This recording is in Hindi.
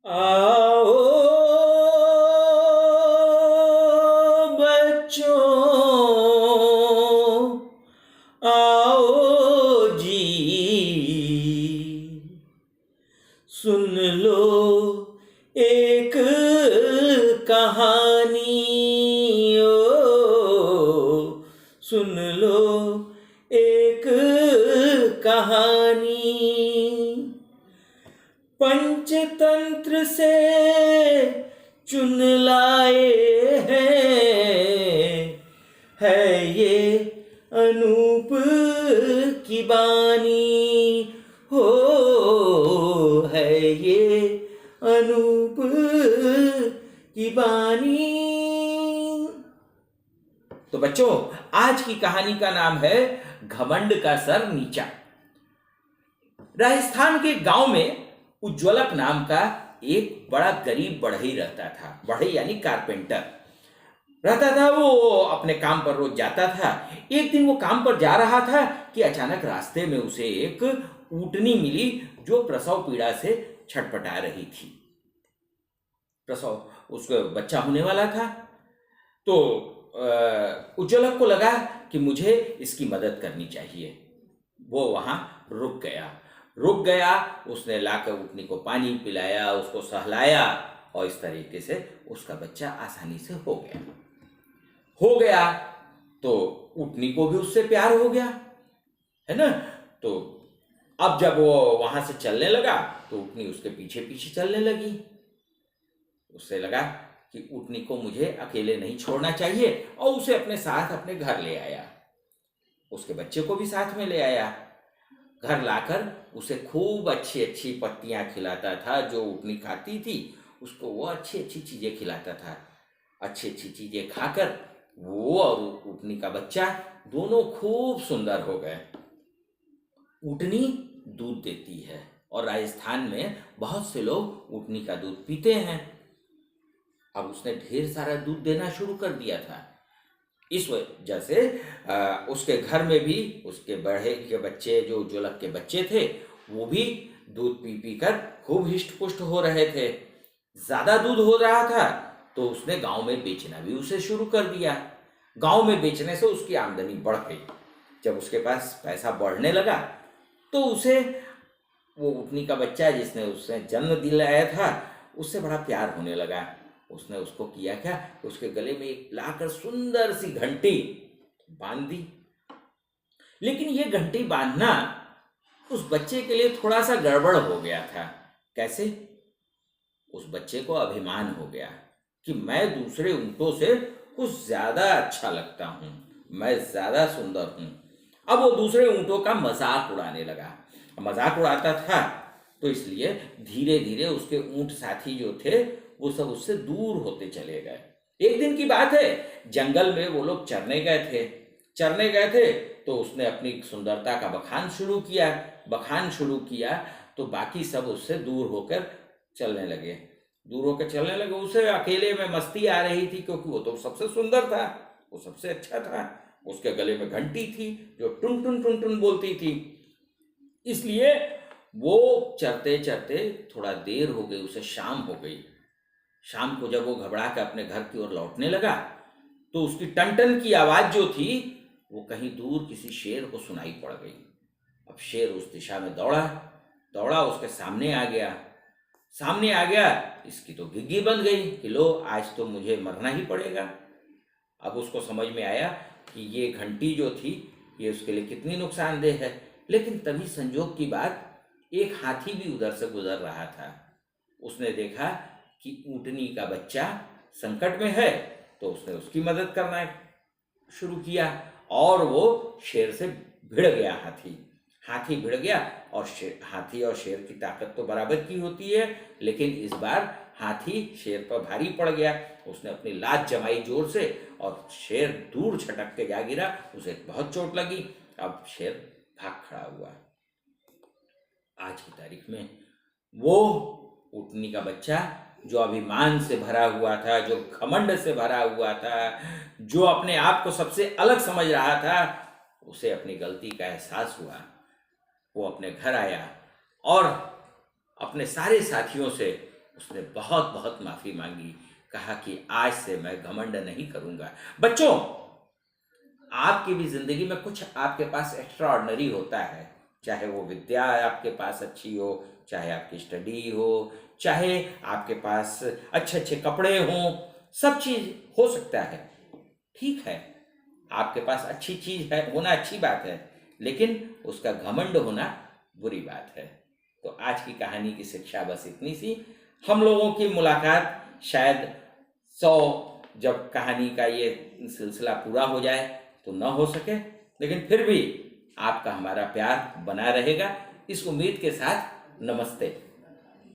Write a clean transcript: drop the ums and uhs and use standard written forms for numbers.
आओ बच्चों, आओ जी, सुन लो एक कहानी। ओ सुन लो एक कहानी। पंचतंत्र से चुन लाए हैं, है ये अनूप की बानी। हो है ये अनूप की बानी। तो बच्चों, आज की कहानी का नाम है घमंड का सर नीचा। राजस्थान के गांव में उज्ज्वलक नाम का एक बड़ा गरीब बढ़ई रहता था। बढ़ई यानी कारपेंटर रहता था। वो अपने काम पर रोज जाता था। एक दिन वो काम पर जा रहा था कि अचानक रास्ते में उसे एक ऊँटनी मिली जो प्रसव पीड़ा से छटपटा रही थी। प्रसव उसका बच्चा होने वाला था। तो उज्ज्वलक को लगा कि मुझे इसकी मदद करनी चाहिए। वो वहां रुक गया। उसने लाकर ऊँटनी को पानी पिलाया, उसको सहलाया और इस तरीके से उसका बच्चा आसानी से हो गया। तो ऊँटनी को भी उससे प्यार हो गया, है ना। तो अब जब वो वहां से चलने लगा तो ऊँटनी उसके पीछे पीछे चलने लगी। उससे लगा कि ऊँटनी को मुझे अकेले नहीं छोड़ना चाहिए और उसे अपने साथ अपने घर ले आया। उसके बच्चे को भी साथ में ले आया। घर लाकर उसे खूब अच्छी अच्छी पत्तियां खिलाता था। जो ऊँटनी खाती थी उसको वो अच्छी अच्छी चीजें खिलाता था। अच्छी अच्छी चीजें खाकर वो और ऊँटनी का बच्चा दोनों खूब सुंदर हो गए। ऊँटनी दूध देती है और राजस्थान में बहुत से लोग ऊँटनी का दूध पीते हैं। अब उसने ढेर सारा दूध देना शुरू कर दिया था। इस वजह से उसके घर में भी उसके बड़े के बच्चे, जो उज्ज्वलक के बच्चे थे, वो भी दूध पी पी कर खूब हिष्ट पुष्ट हो रहे थे। ज्यादा दूध हो रहा था तो उसने गांव में बेचना भी उसे शुरू कर दिया। गांव में बेचने से उसकी आमदनी बढ़ गई। जब उसके पास पैसा बढ़ने लगा तो उसे वो ऊँटनी का बच्चा जिसने उसने जन्म दिलाया था उससे बड़ा प्यार होने लगा। उसने उसको किया क्या, उसके गले में एक लाकर सुंदर सी घंटी बांध दी। लेकिन ये घंटी बांधना उस बच्चे के लिए थोड़ा सा गड़बड़ हो गया था। कैसे? उस बच्चे को अभिमान हो गया कि मैं दूसरे ऊँटों से कुछ ज्यादा अच्छा लगता हूँ, मैं ज्यादा सुंदर हूँ। अब वो दूसरे ऊँटों का मजाक उड़ाने लगा। मजाक उड़ाता था तो इसलिए धीरे धीरे उसके ऊँट साथी जो थे वो सब उससे दूर होते चले गए। एक दिन की बात है, जंगल में वो लोग चरने गए थे तो उसने अपनी सुंदरता का बखान शुरू किया। तो बाकी सब उससे दूर होकर चलने लगे। उसे अकेले में मस्ती आ रही थी क्योंकि वो तो सबसे सुंदर था, वो सबसे अच्छा था। उसके गले में घंटी थी जो टुन टुन बोलती थी। इसलिए वो चरते चरते थोड़ा देर हो गई, उसे शाम हो गई। शाम को जब वो घबरा कर अपने घर की ओर लौटने लगा तो उसकी टन टन की आवाज जो थी वो कहीं दूर किसी शेर को सुनाई पड़ गई। अब शेर उस दिशा में दौड़ा उसके सामने आ गया। इसकी तो घिघी बंद गई कि लो, आज तो मुझे मरना ही पड़ेगा। अब उसको समझ में आया कि ये घंटी जो थी ये उसके लिए कितनी नुकसानदेह है। लेकिन तभी संजोग की बात, एक हाथी भी उधर से गुजर रहा था। उसने देखा कि ऊँटनी का बच्चा संकट में है तो उसने उसकी मदद करना शुरू किया और वो शेर से भिड़ गया। हाथी भिड़ गया और हाथी और शेर की ताकत तो बराबर की होती है, लेकिन इस बार हाथी शेर पर भारी पड़ गया। उसने अपनी लात जमाई जोर से और शेर दूर छटक के जा गिरा। उसे बहुत चोट लगी। अब शेर भाग खड़ा हुआ। आज की तारीख में वो ऊँटनी का बच्चा जो अभिमान से भरा हुआ था, जो घमंड से भरा हुआ था, जो अपने आप को सबसे अलग समझ रहा था, उसे अपनी गलती का एहसास हुआ। वो अपने घर आया और अपने सारे साथियों से उसने बहुत बहुत माफ़ी मांगी, कहा कि आज से मैं घमंड नहीं करूँगा। बच्चों, आपकी भी ज़िंदगी में कुछ आपके पास एक्स्ट्रा ऑर्डिनरी होता है, चाहे वो विद्या आपके पास अच्छी हो, चाहे आपकी स्टडी हो, चाहे आपके पास अच्छे अच्छे कपड़े हों, सब चीज़ हो सकता है। ठीक है, आपके पास अच्छी चीज़ है होना अच्छी बात है, लेकिन उसका घमंड होना बुरी बात है। तो आज की कहानी की शिक्षा बस इतनी सी। हम लोगों की मुलाकात शायद 100 जब कहानी का ये सिलसिला पूरा हो जाए तो न हो सके, लेकिन फिर भी आपका हमारा प्यार बना रहेगा, इस उम्मीद के साथ नमस्ते।